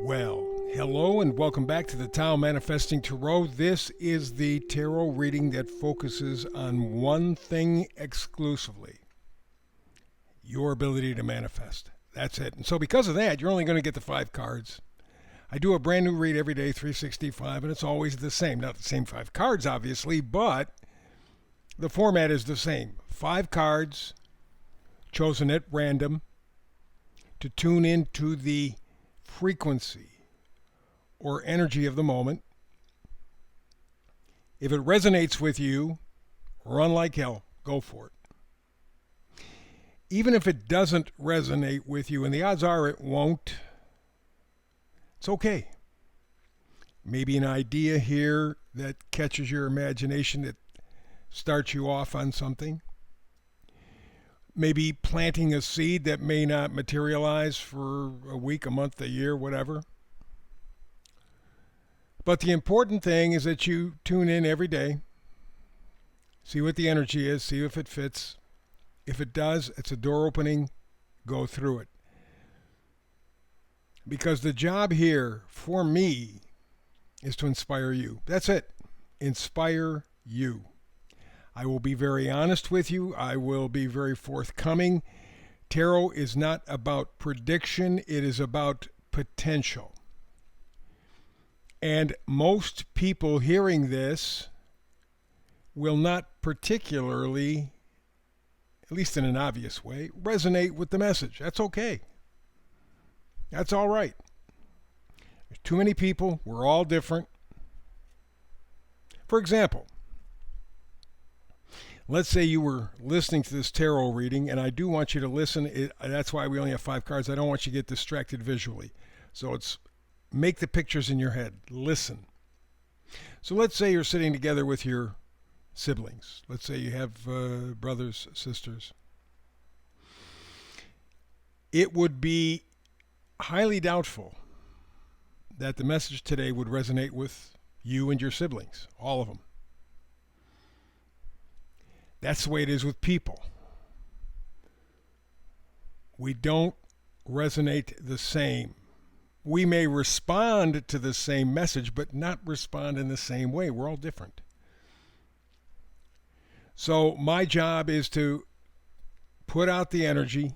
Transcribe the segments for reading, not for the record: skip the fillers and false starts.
Well, hello and welcome back to the Tao Manifesting Tarot. This is the tarot reading that focuses on one thing exclusively: your ability to manifest. That's it. And so because of that, you're only going to get the 5 cards. I do a brand new read every day, 365, and it's always the same. Not the same 5 cards, obviously, but the format is the same. 5 cards chosen at random to tune into the frequency or energy of the moment. If it resonates with you, run like hell, go for it. Even if it doesn't resonate with you, and the odds are it won't, it's okay. Maybe an idea here that catches your imagination, that starts you off on something. Maybe planting a seed that may not materialize for a week, a month, a year, whatever. But the important thing is that you tune in every day, see what the energy is, see if it fits. If it does, it's a door opening, go through it. Because the job here for me is to inspire you. That's it. Inspire you. I will be very honest with you. I will be very forthcoming. Tarot is not about prediction. It is about potential. And most people hearing this will not particularly, at least in an obvious way, resonate with the message. That's okay. That's all right. There's too many people. We're all different. For example, let's say you were listening to this tarot reading, and I do want you to listen. That's why we only have 5 cards. I don't want you to get distracted visually. So it's make the pictures in your head. Listen. So let's say you're sitting together with your siblings. Let's say you have brothers, sisters. It would be highly doubtful that the message today would resonate with you and your siblings, all of them. That's the way it is with people. We don't resonate the same. We may respond to the same message, but not respond in the same way. We're all different. So my job is to put out the energy,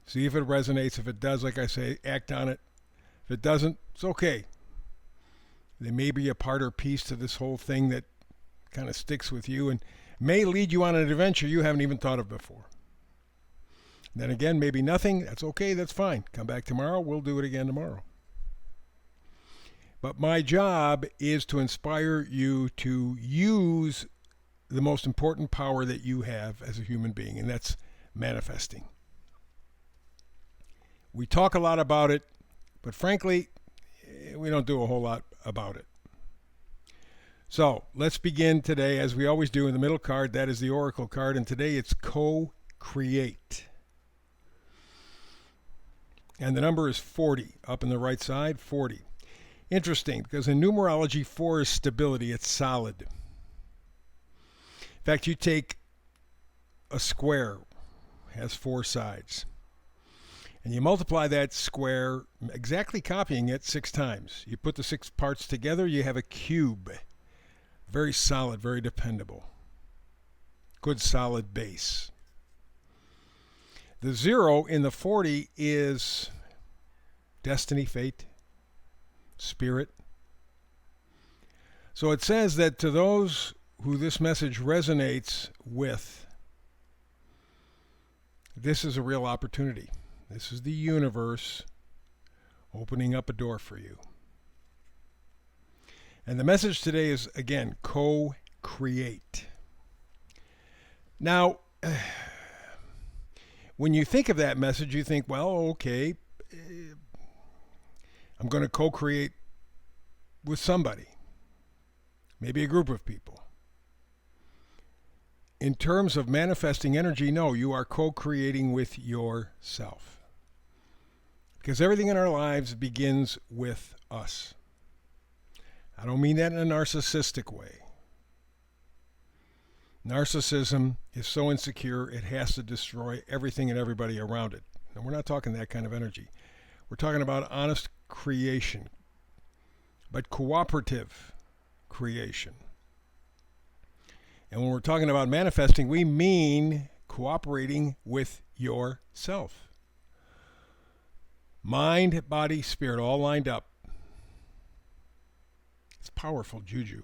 see if it resonates. If it does, like I say, act on it. If it doesn't, it's okay. There may be a part or piece to this whole thing that kind of sticks with you and may lead you on an adventure you haven't even thought of before. Then again, maybe nothing. That's okay. That's fine. Come back tomorrow. We'll do it again tomorrow. But my job is to inspire you to use the most important power that you have as a human being, and that's manifesting. We talk a lot about it, but frankly, we don't do a whole lot about it. So let's begin today, as we always do, in the middle card. That is the Oracle card, and today it's co-create. And the number is 40, up in the right side, 40. Interesting, because in numerology, 4 is stability. It's solid. In fact, you take a square, has 4 sides, and you multiply that square, exactly copying it 6 times. You put the 6 parts together, you have a cube. Very solid, very dependable. Good solid base. The 0 in the 40 is destiny, fate, spirit. So it says that to those who this message resonates with, this is a real opportunity. This is the universe opening up a door for you. And the message today is, again, co-create. Now, when you think of that message, you think, well, okay, I'm going to co-create with somebody, maybe a group of people. In terms of manifesting energy, no, you are co-creating with yourself. Because everything in our lives begins with us. I don't mean that in a narcissistic way. Narcissism is so insecure it has to destroy everything and everybody around it. And we're not talking that kind of energy. We're talking about honest creation, but cooperative creation. And when we're talking about manifesting, we mean cooperating with yourself. Mind, body, spirit, all lined up. It's powerful juju.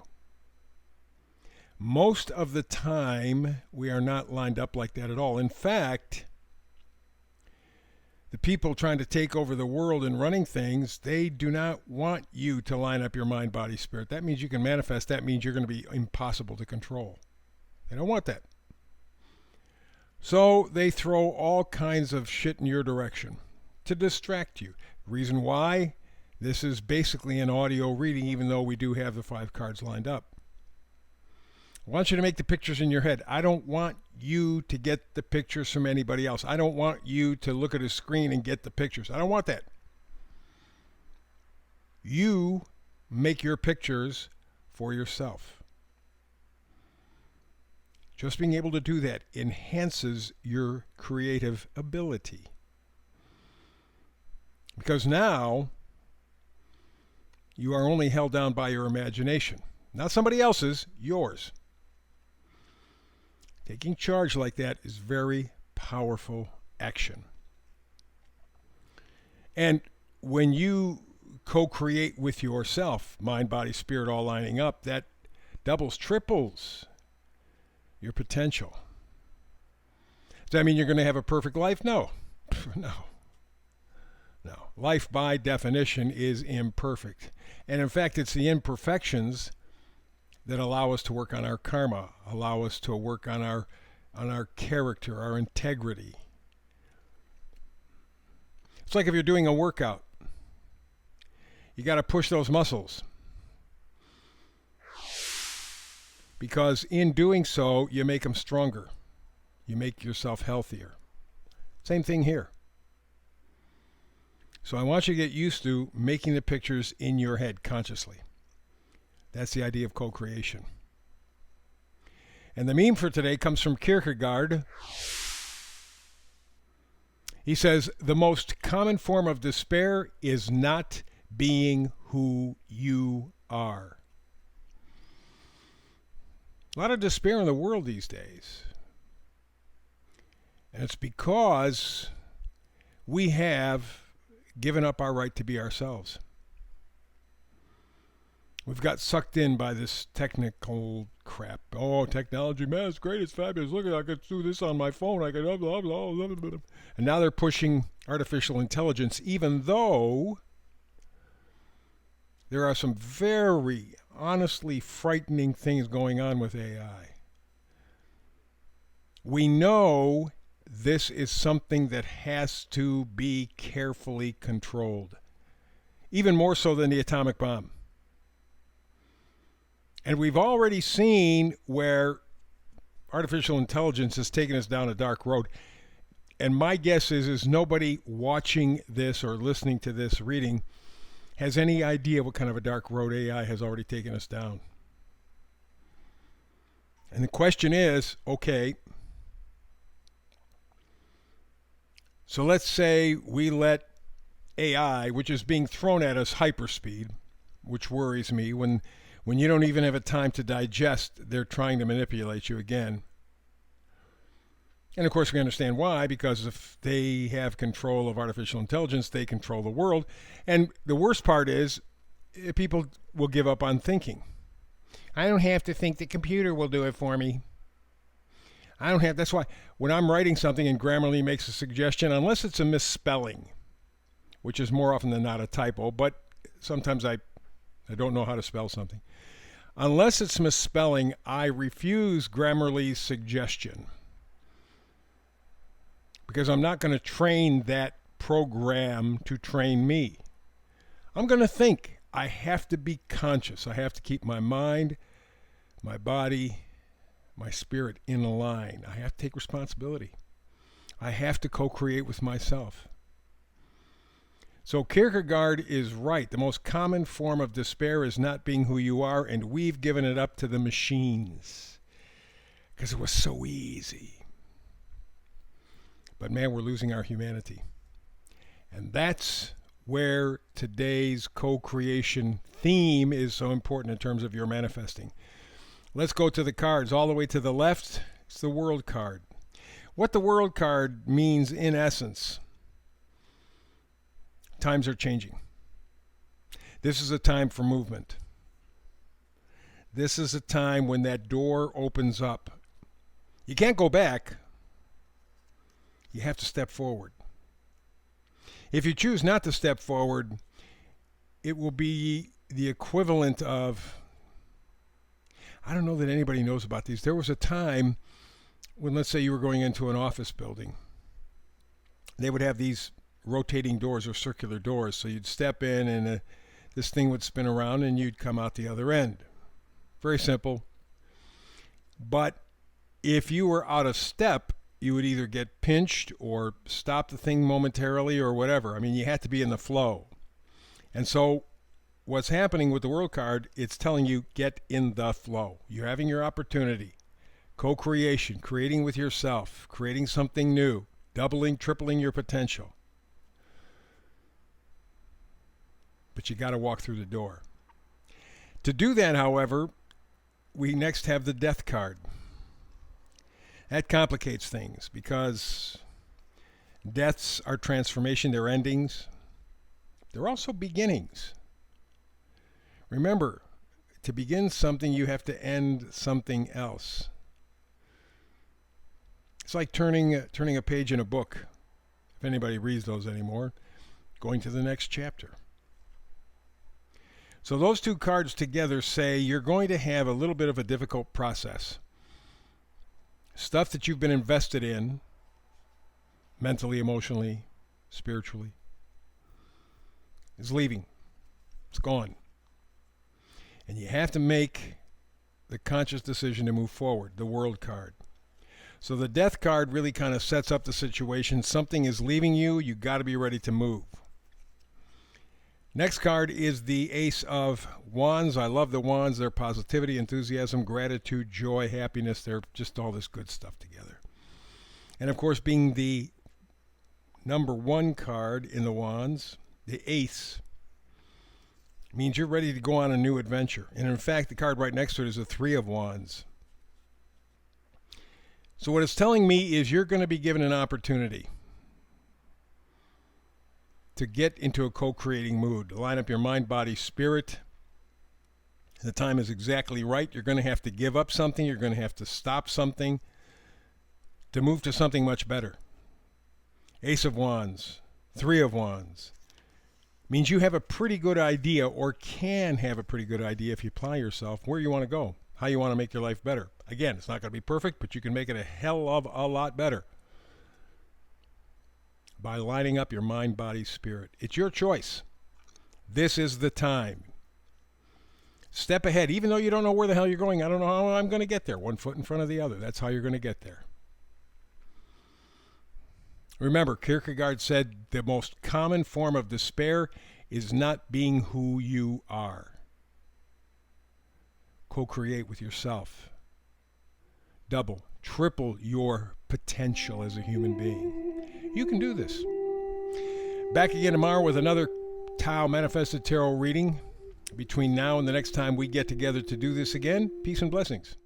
Most of the time, we are not lined up like that at all. In fact, the people trying to take over the world and running things, they do not want you to line up your mind, body, spirit. That means you can manifest. That means you're going to be impossible to control. They don't want that. So they throw all kinds of shit in your direction to distract you. Reason why? This is basically an audio reading, even though we do have the 5 cards lined up. I want you to make the pictures in your head. I don't want you to get the pictures from anybody else. I don't want you to look at a screen and get the pictures. I don't want that. You make your pictures for yourself. Just being able to do that enhances your creative ability. Because now you are only held down by your imagination. Not somebody else's, yours. Taking charge like that is very powerful action. And when you co-create with yourself, mind, body, spirit all lining up, that doubles, triples your potential. Does that mean you're going to have a perfect life? No. No. Life by definition is imperfect. And in fact, it's the imperfections that allow us to work on our karma, allow us to work on our character, our integrity. It's like if you're doing a workout. You got to push those muscles. Because in doing so, you make them stronger. You make yourself healthier. Same thing here. So I want you to get used to making the pictures in your head consciously. That's the idea of co-creation. And the meme for today comes from Kierkegaard. He says, the most common form of despair is not being who you are. A lot of despair in the world these days. And it's because we have given up our right to be ourselves. We've got sucked in by this technical crap. Oh, technology, man, it's great, it's fabulous. Look, I could do this on my phone. I could blah, blah, blah, blah, blah. And now they're pushing artificial intelligence, even though there are some very honestly frightening things going on with AI. We know this is something that has to be carefully controlled, even more so than the atomic bomb. And we've already seen where artificial intelligence has taken us down a dark road. And my guess is nobody watching this or listening to this reading has any idea what kind of a dark road AI has already taken us down. And the question is, okay, so let's say we let AI, which is being thrown at us hyperspeed, which worries me, when you don't even have a time to digest, they're trying to manipulate you again. And of course we understand why, because if they have control of artificial intelligence, they control the world. And the worst part is, people will give up on thinking. I don't have to think, the computer will do it for me. That's why when I'm writing something and Grammarly makes a suggestion, unless it's a misspelling, which is more often than not a typo, but sometimes I don't know how to spell something. Unless it's misspelling, I refuse Grammarly's suggestion. Because I'm not going to train that program to train me. I'm going to think. I have to be conscious. I have to keep my mind, my body, my spirit in a line. I have to take responsibility. I have to co-create with myself. So Kierkegaard is right. The most common form of despair is not being who you are, and we've given it up to the machines because it was so easy. But man, we're losing our humanity. And that's where today's co-creation theme is so important in terms of your manifesting. Let's go to the cards. All the way to the left, it's the World card. What the World card means in essence, times are changing. This is a time for movement. This is a time when that door opens up. You can't go back. You have to step forward. If you choose not to step forward, it will be the equivalent of, I don't know that anybody knows about these. There was a time when, let's say you were going into an office building. They would have these rotating doors or circular doors. So you'd step in and this thing would spin around and you'd come out the other end. Very simple. But if you were out of step, you would either get pinched or stop the thing momentarily or whatever. I mean, you had to be in the flow. And so what's happening with the World card, it's telling you get in the flow. You're having your opportunity. Co-creation, creating with yourself, creating something new, doubling, tripling your potential. But you got to walk through the door. To do that, however, we next have the Death card. That complicates things because deaths are transformation, they're endings. They're also beginnings. Remember, to begin something, you have to end something else. It's like turning a page in a book, if anybody reads those anymore, going to the next chapter. So those two cards together say you're going to have a little bit of a difficult process. Stuff that you've been invested in, mentally, emotionally, spiritually, is leaving. It's gone. And you have to make the conscious decision to move forward, the World card. So the Death card really kind of sets up the situation. Something is leaving you. You got to be ready to move. Next card is the Ace of Wands. I love the Wands. They're positivity, enthusiasm, gratitude, joy, happiness. They're just all this good stuff together. And of course, being the number one card in the Wands, the Ace, means you're ready to go on a new adventure. And in fact, the card right next to it is the Three of Wands. So what it's telling me is you're going to be given an opportunity to get into a co-creating mood, to line up your mind, body, spirit. The time is exactly right. You're going to have to give up something. You're going to have to stop something to move to something much better. Ace of Wands, Three of Wands. Means you have a pretty good idea, or can have a pretty good idea if you apply yourself, where you want to go, how you want to make your life better. Again, it's not going to be perfect, but you can make it a hell of a lot better by lining up your mind, body, spirit. It's your choice. This is the time. Step ahead. Even though you don't know where the hell you're going, I don't know how I'm going to get there. One foot in front of the other. That's how you're going to get there. Remember, Kierkegaard said the most common form of despair is not being who you are. Co-create with yourself. Double, triple your potential as a human being. You can do this. Back again tomorrow with another Tao Manifested Tarot reading. Between now and the next time we get together to do this again, peace and blessings.